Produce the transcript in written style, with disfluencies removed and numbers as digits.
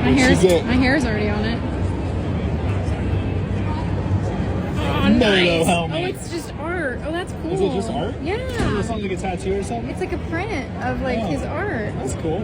My hair's already on it. Oh, Moto nice. helmet. Oh, it's just art. Oh, that's cool. Is it just art? Yeah. Is it something like a tattoo or something? It's like a print of like his art. That's cool.